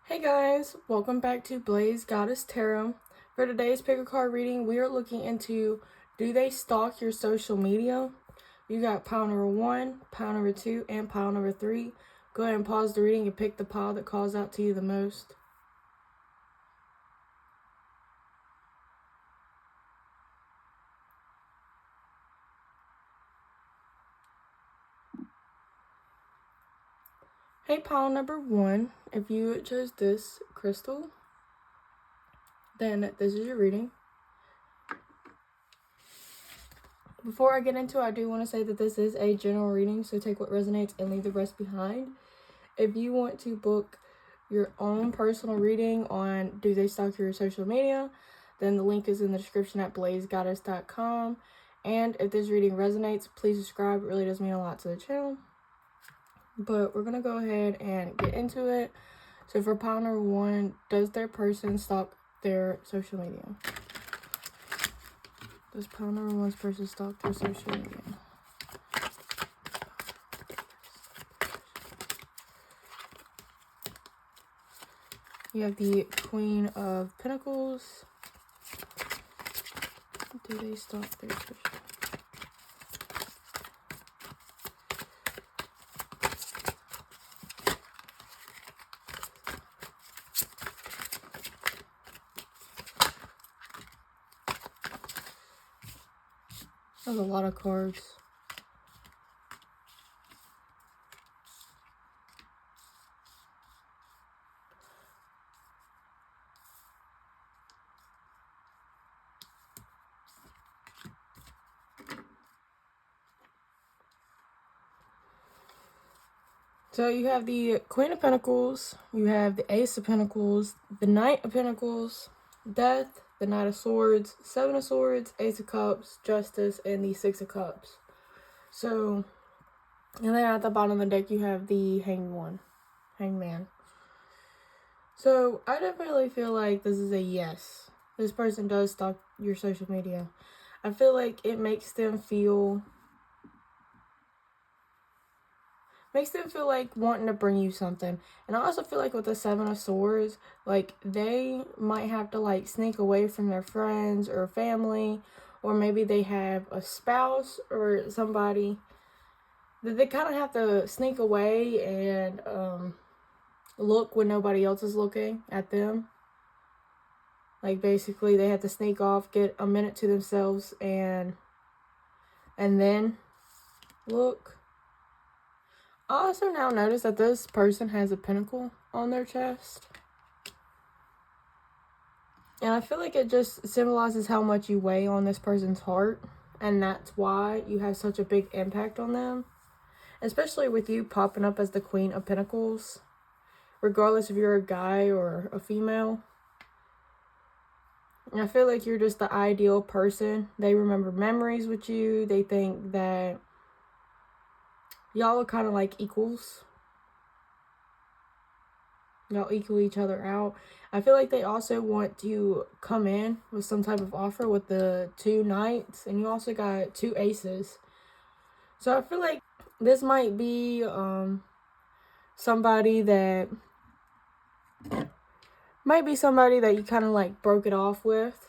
Hey guys, welcome back to Blaze Goddess Tarot. For today's pick a card reading, we are looking into, do they stalk your social media? You got pile number 1, pile number 2, and pile number 3. Go ahead and pause the reading and pick the pile that calls out to you the most. Hey, pile number 1, if you chose this crystal, then this is your reading. Before I get into it, I do want to say that this is a general reading, so take what resonates and leave the rest behind. If you want to book your own personal reading on do they stalk your social media, then the link is in the description at BlazedGoddess.com. And if this reading resonates, please subscribe. It really does mean a lot to the channel. But we're going to go ahead and get into it. So for pile number 1, does their person stalk their social media? Does pile number 1's person stalk their social media? You have the Queen of Pentacles. Do they stalk their social media? That's a lot of cards. So you have the Queen of Pentacles, you have the Ace of Pentacles, the Knight of Pentacles, Death, the Knight of Swords, Seven of Swords, Ace of Cups, Justice, and the Six of Cups. So, and then at the bottom of the deck you have the Hangman. So I definitely feel like this is a yes. This person does stalk your social media. I feel like it makes them feel like wanting to bring you something. And I also feel like with the Seven of Swords, like they might have to like sneak away from their friends or family, or maybe they have a spouse or somebody that they kind of have to sneak away and look when nobody else is looking at them. Like basically they have to sneak off, get a minute to themselves, and then look. I also now notice that this person has a pentacle on their chest. And I feel like it just symbolizes how much you weigh on this person's heart. And that's why you have such a big impact on them. Especially with you popping up as the Queen of Pentacles. Regardless if you're a guy or a female. And I feel like you're just the ideal person. They remember memories with you. They think that y'all are kind of like equals. Y'all equal each other out. I feel like they also want to come in with some type of offer with the 2 knights. And you also got 2 aces. So I feel like this might be somebody that you kind of like broke it off with.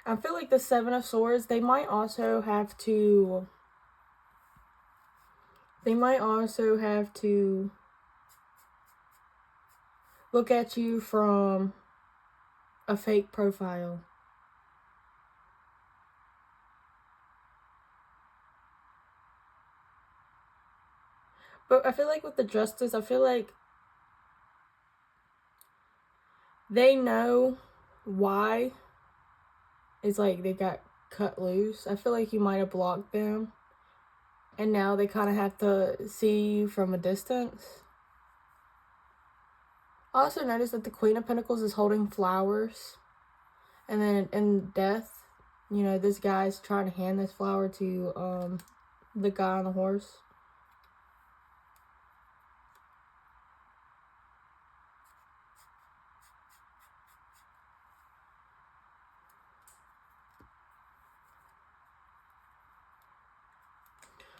I feel like the Seven of Swords, they might also have to look at you from a fake profile. But I feel like with the Justice, I feel like they know why it's like they got cut loose. I feel like you might have blocked them. And now they kind of have to see you from a distance. I also noticed that the Queen of Pentacles is holding flowers. And then in Death, you know, this guy's trying to hand this flower to the guy on the horse.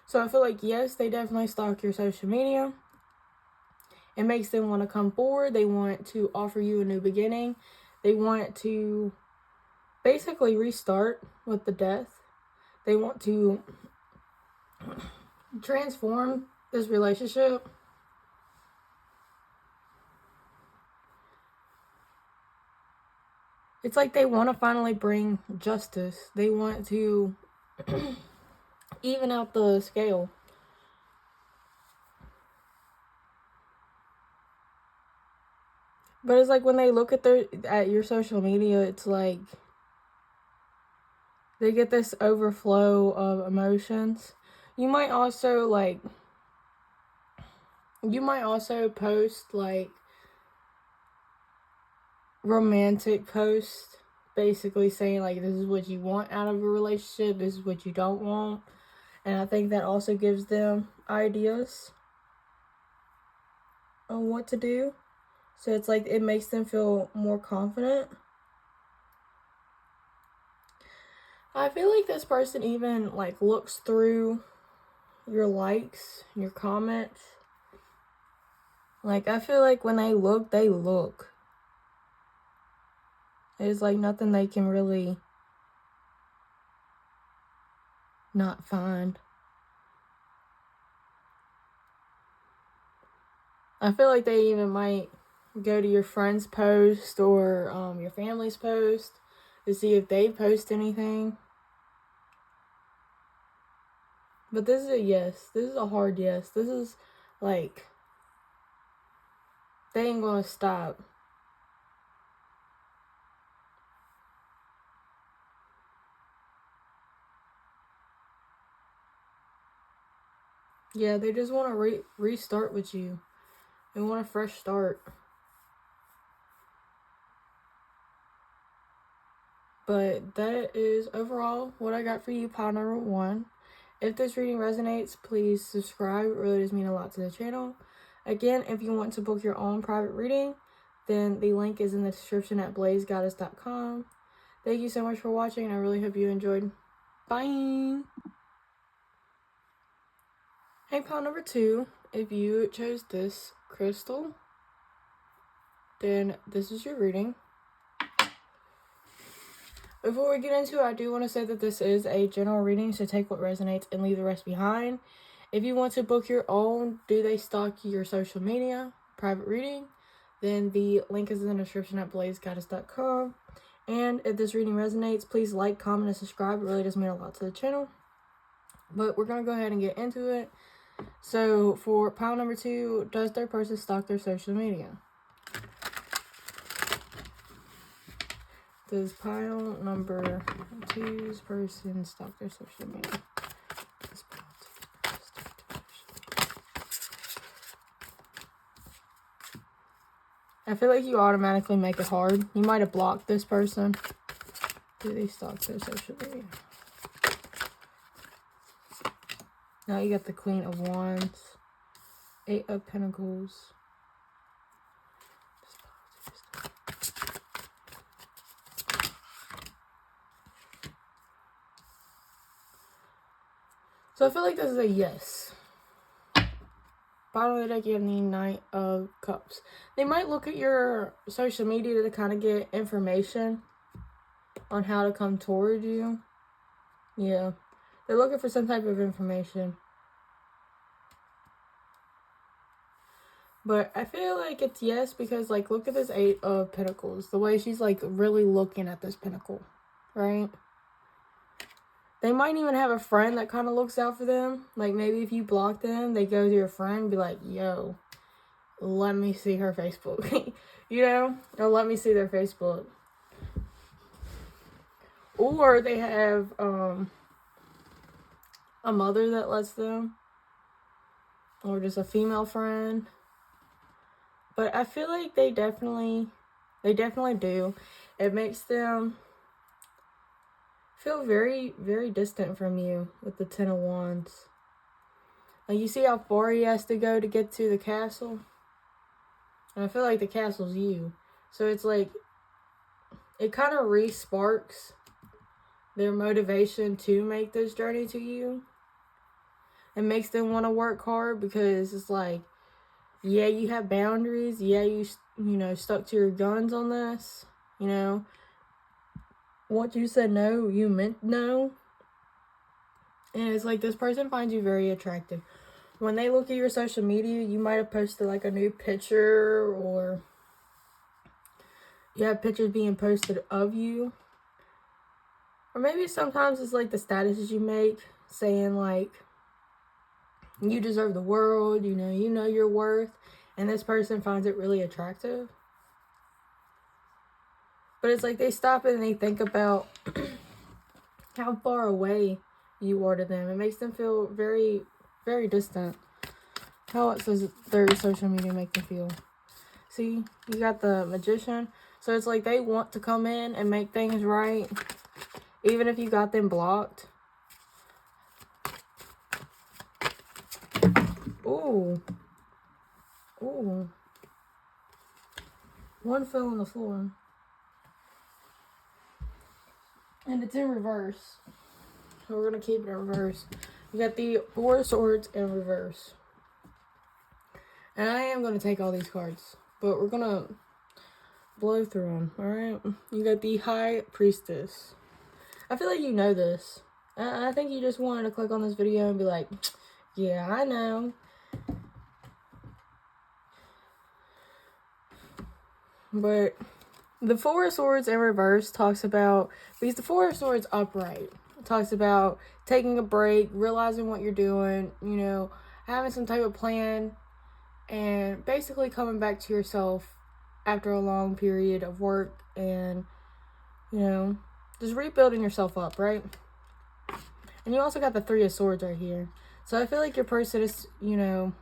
So I feel like, yes, they definitely stalk your social media. It makes them want to come forward. They want to offer you a new beginning. They want to basically restart with the death. They want to transform this relationship. It's like they want to finally bring justice. They want to even out the scale. But it's like when they look at your social media, it's like they get this overflow of emotions. You might also post like romantic posts, basically saying like, this is what you want out of a relationship, this is what you don't want. And I think that also gives them ideas on what to do. So it's like it makes them feel more confident. I feel like this person even like looks through your likes, your comments. Like I feel like when they look, they look. There's like nothing they can really not find. I feel like they even might go to your friend's post or your family's post to see if they post anything. But this is a yes. This is a hard yes. This is like, they ain't gonna stop. Yeah, they just want to restart with you. They want a fresh start. But that is overall what I got for you, pile number 1. If this reading resonates, please subscribe. It really does mean a lot to the channel. Again, if you want to book your own private reading, then the link is in the description at BlazedGoddessTarot.com. Thank you so much for watching, and I really hope you enjoyed. Bye! Hey, pile number 2, if you chose this crystal, then this is your reading. Before we get into it, I do want to say that this is a general reading, so take what resonates and leave the rest behind. If you want to book your own Do They Stalk Your Social Media private reading, then the link is in the description at BlazedGoddess.com. And if this reading resonates, please like, comment, and subscribe. It really does mean a lot to the channel. But we're going to go ahead and get into it. So for pile number 2, does their person stalk their social media? Does pile number 2's person stalk their social media? I feel like you automatically make it hard. You might have blocked this person. Do they stalk their social media? Now you got the Queen of Wands, 8 of Pentacles. So I feel like this is a yes. Bottom of the deck, you have the Knight of Cups. They might look at your social media to kind of get information on how to come toward you. Yeah. They're looking for some type of information. But I feel like it's yes because, like, look at this 8 of Pentacles. The way she's, like, really looking at this pentacle, right? They might even have a friend that kind of looks out for them. Like, maybe if you block them, they go to your friend and be like, yo, let me see her Facebook. You know? Or let me see their Facebook. Or they have a mother that lets them. Or just a female friend. But I feel like they definitely do. It makes them feel very, very distant from you with the 10 of Wands. Like, you see how far he has to go to get to the castle? And I feel like the castle's you. So it's like, it kind of re-sparks their motivation to make this journey to you. It makes them want to work hard because it's like, yeah, you have boundaries. Yeah, you know, stuck to your guns on this. You know, once you said no, you meant no. And it's like this person finds you very attractive. When they look at your social media, you might have posted like a new picture, or you have pictures being posted of you. Or maybe sometimes it's like the statuses you make saying like, you deserve the world, you know your worth. And this person finds it really attractive. But it's like they stop and they think about how far away you are to them. It makes them feel very, very distant. How else does their social media make them feel? See, you got the Magician. So it's like they want to come in and make things right, even if you got them blocked. Ooh. Ooh. One fell on the floor. And it's in reverse. So we're going to keep it in reverse. You got the Four of Swords in reverse. And I am going to take all these cards, but we're going to blow through them, alright? You got the High Priestess. I feel like you know this. I think you just wanted to click on this video and be like, yeah, I know. But the Four of Swords in reverse talks about, because the Four of Swords upright talks about taking a break, realizing what you're doing, you know, having some type of plan, and basically coming back to yourself after a long period of work and, you know, just rebuilding yourself up, right? And you also got the Three of Swords right here. So I feel like your person is, you know,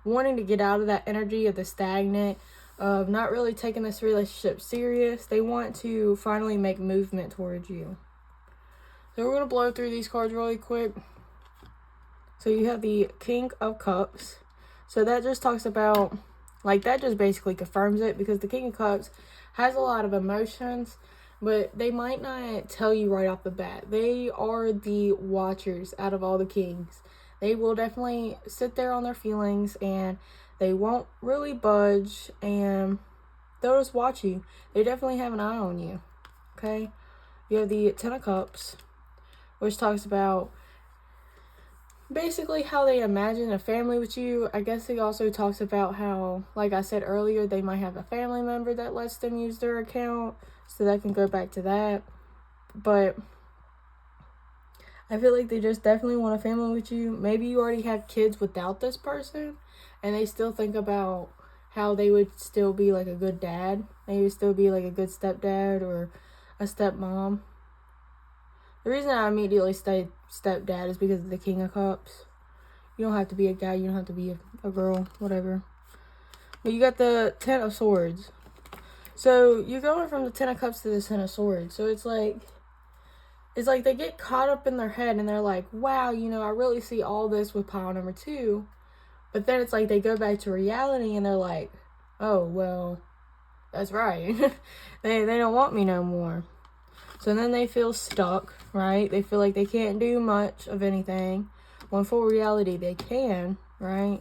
wanting to get out of that energy of the stagnant, of not really taking this relationship serious. They want to finally make movement towards you. So we're going to blow through these cards really quick. So you have the King of Cups. So that just talks about, like, that just basically confirms it, because the King of Cups has a lot of emotions, but they might not tell you right off the bat. They are the watchers out of all the kings. They will definitely sit there on their feelings, and they won't really budge, and they'll just watch you. They definitely have an eye on you, okay? You have the Ten of Cups, which talks about basically how they imagine a family with you. I guess it also talks about how, like I said earlier, they might have a family member that lets them use their account, so that can go back to that. But I feel like they just definitely want a family with you. Maybe you already have kids without this person, and they still think about how they would still be like a good dad. They would still be like a good stepdad or a stepmom. The reason I immediately say stepdad is because of the King of Cups. You don't have to be a guy. You don't have to be a girl. Whatever. But you got the Ten of Swords. So you're going from the Ten of Cups to the Ten of Swords. So it's like they get caught up in their head and they're like, wow, you know, I really see all this with pile number 2. But then it's like they go back to reality and they're like, oh, well, that's right. they don't want me no more. So then they feel stuck, right? They feel like they can't do much of anything, when for reality they can, right?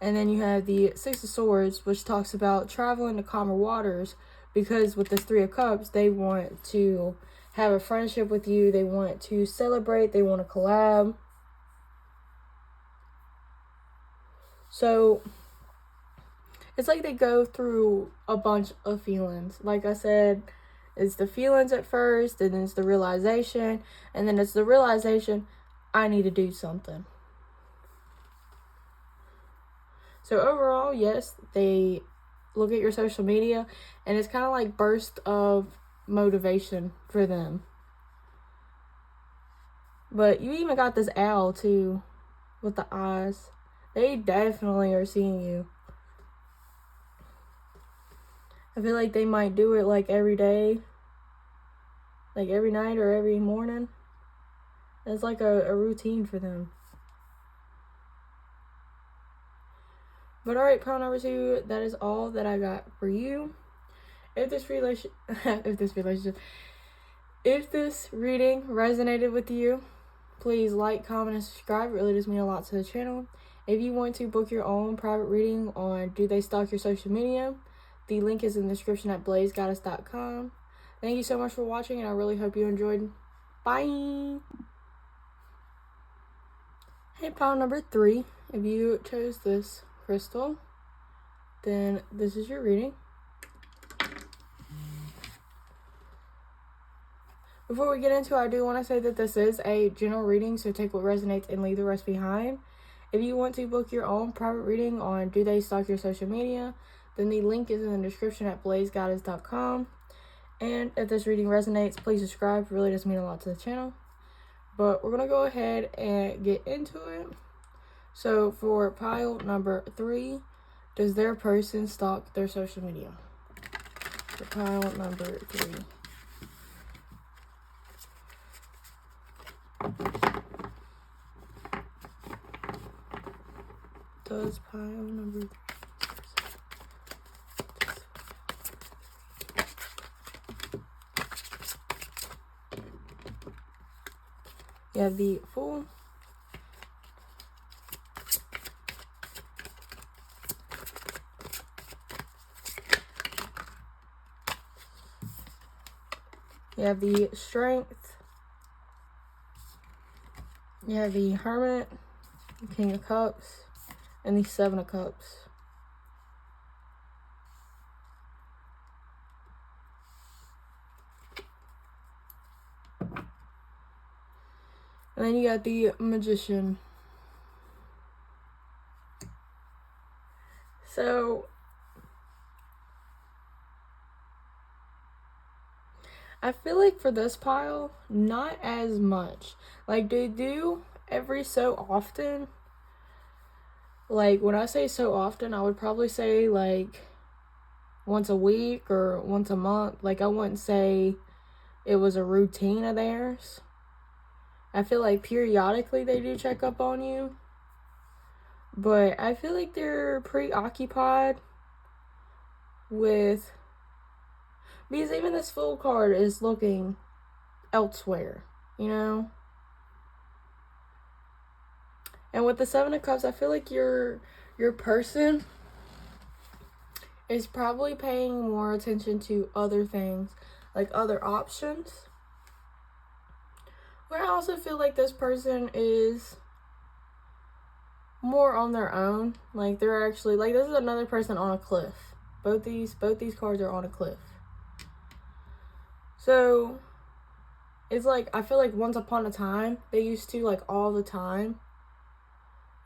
And then you have the Six of Swords, which talks about traveling to calmer waters, because with this Three of Cups, they want to have a friendship with you. They want to celebrate. They want to collab. So it's like they go through a bunch of feelings. Like I said, it's the feelings at first, and then it's the realization, and then it's the realization, I need to do something. So overall, yes, they look at your social media, and it's kind of like burst of motivation for them. But you even got this owl too, with the eyes. They definitely are seeing you. I feel like they might do it like every day, like every night or every morning. It's like a routine for them. But alright, pile number 2, that is all that I got for you. If this reading resonated with you, please like, comment, and subscribe. It really does mean a lot to the channel. If you want to book your own private reading on Do They Stalk Your Social Media, the link is in the description at BlazedGoddessTarot.com. Thank you so much for watching, and I really hope you enjoyed. Bye! Hey, pile number 3. If you chose this crystal, then this is your reading. Before we get into it, I do want to say that this is a general reading, so take what resonates and leave the rest behind. If you want to book your own private reading on Do They Stalk Your Social Media, then the link is in the description at BlazedGoddess.com. And if this reading resonates, please subscribe. It really does mean a lot to the channel. But we're going to go ahead and get into it. So for pile number 3, does their person stalk their social media? For pile number 3. Does pile number 3. You have the Fool. You have the Strength. You have the Hermit, the King of Cups, and the 7 of Cups. And then you got the Magician. So I feel like for this pile, not as much. Like, they do every so often. Like, when I say so often, I would probably say, like, once a week or once a month. Like, I wouldn't say it was a routine of theirs. I feel like periodically they do check up on you. But I feel like they're preoccupied with... Because even this Fool card is looking elsewhere, you know? And with the 7 of Cups, I feel like your person is probably paying more attention to other things, like other options. But I also feel like this person is more on their own. Like, they're actually, like, this is another person on a cliff. Both these cards are on a cliff. So, it's like, I feel like once upon a time, they used to, like, all the time.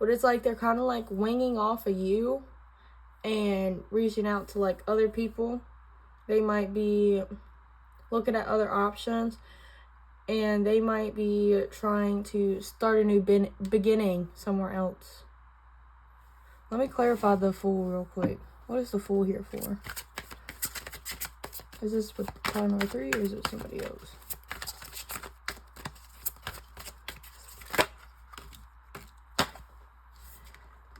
But it's like they're kind of, like, winging off of you and reaching out to, like, other people. They might be looking at other options. And they might be trying to start a new beginning somewhere else. Let me clarify the Fool real quick. What is the Fool here for? Is this with pile number 3 or is it somebody else?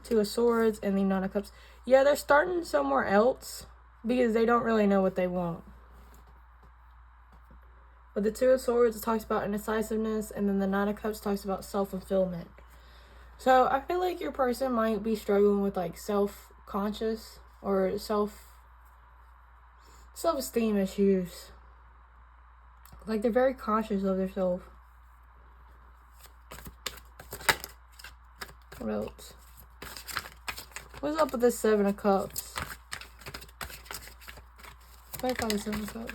Two of Swords and the 9 of Cups. Yeah, they're starting somewhere else because they don't really know what they want. With the 2 of Swords, it talks about indecisiveness, and then the 9 of Cups talks about self-fulfillment. So, I feel like your person might be struggling with, like, self-conscious or self-esteem issues. Like, they're very conscious of themselves. What else? What's up with this 7 of Cups? Clarify the 7 of Cups.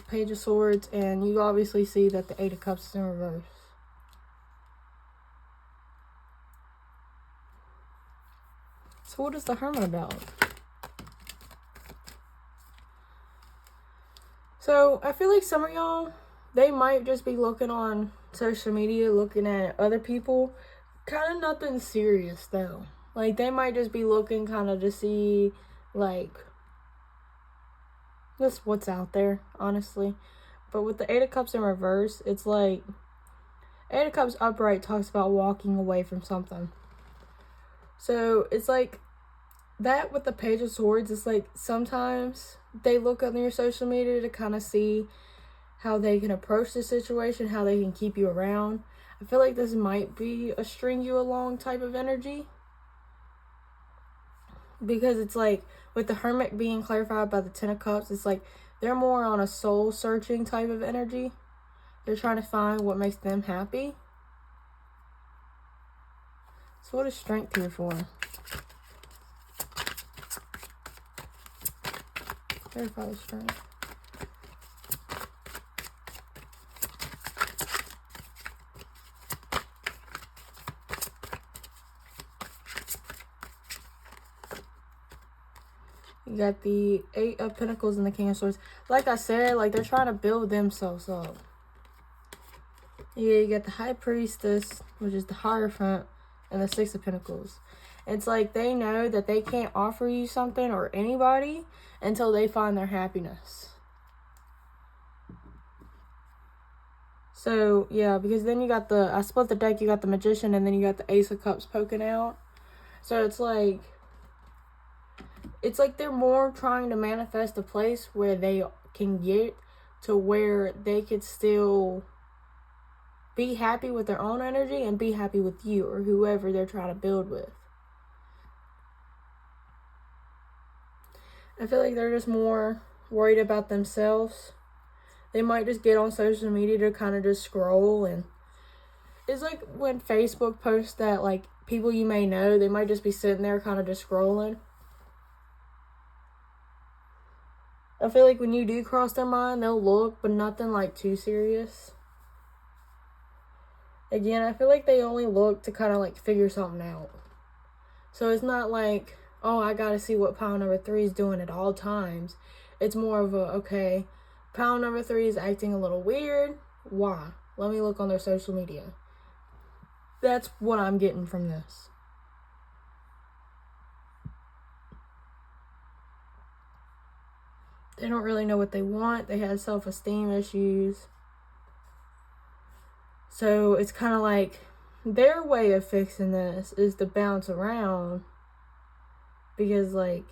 Page of Swords, and you obviously see that the 8 of Cups is in reverse. So what is the Hermit about? So I feel like some of y'all, they might just be looking on social media, looking at other people. Kind of nothing serious though. Like, they might just be looking kind of to see, like, just what's out there, honestly. But with the 8 of Cups in reverse, it's like 8 of Cups upright talks about walking away from something. So it's like that with the Page of Swords. It's like sometimes they look on your social media to kind of see how they can approach the situation, how they can keep you around. I feel like this might be a string you along type of energy. Because it's like, with the Hermit being clarified by the Ten of Cups, it's like they're more on a soul-searching type of energy. They're trying to find what makes them happy. So what is Strength here for? Clarify the Strength. You got the Eight of Pentacles and the King of Swords. Like I said, like they're trying to build themselves up. Yeah, you got the High Priestess, which is the Hierophant, and the Six of Pentacles. It's like they know that they can't offer you something or anybody until they find their happiness. So, yeah, because then you got I split the deck, you got the Magician, and then you got the Ace of Cups poking out. So it's like they're more trying to manifest a place where they can get to where they could still be happy with their own energy and be happy with you or whoever they're trying to build with. I feel like they're just more worried about themselves. They might just get on social media to kind of just scroll, and it's like when Facebook posts that, like, people you may know, they might just be sitting there kind of just scrolling. I feel like when you do cross their mind, they'll look, but nothing like too serious. Again, I feel like they only look to kind of like figure something out. So it's not like, oh, I gotta see what pile number 3 is doing at all times. It's more of a, okay, pile number 3 is acting a little weird. Why? Let me look on their social media. That's what I'm getting from this. They don't really know what they want. They have self-esteem issues. So it's kind of like their way of fixing this is to bounce around. Because, like,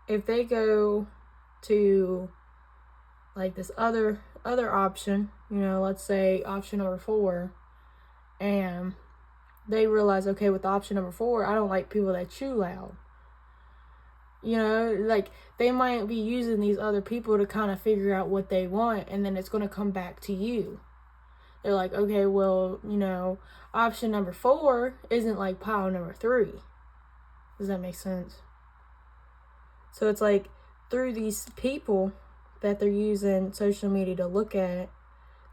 if they go to, like, this other option, you know, let's say option number 4, and they realize, okay, with option number 4, I don't like people that chew loud. You know, like, they might be using these other people to kind of figure out what they want, and then it's going to come back to you. They're like, okay, well, you know, option number 4 isn't like pile number 3. Does that make sense? So it's like, through these people that they're using social media to look at,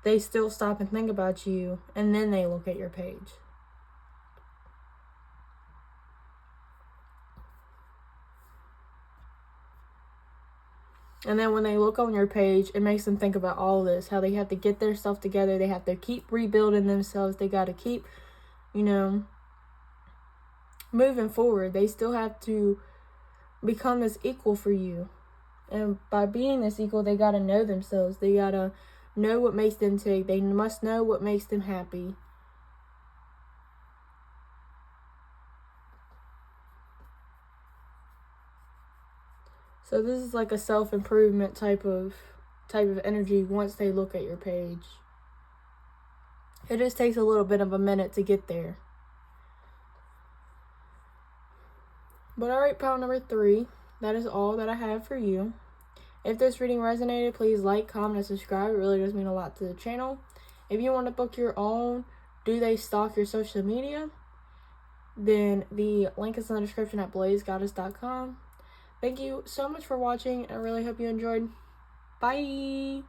they still stop and think about you, and then they look at your page. And then when they look on your page, it makes them think about all this, how they have to get their stuff together, they have to keep rebuilding themselves, they got to keep, you know, moving forward. They still have to become this equal for you. And by being this equal, they got to know themselves. They got to know what makes them tick. They must know what makes them happy. So this is like a self-improvement type of energy once they look at your page. It just takes a little bit of a minute to get there. But alright, pile number 3, that is all that I have for you. If this reading resonated, please like, comment, and subscribe. It really does mean a lot to the channel. If you want to book your own Do They Stalk Your Social Media, then the link is in the description at BlazedGoddessTarot.com. Thank you so much for watching. I really hope you enjoyed. Bye!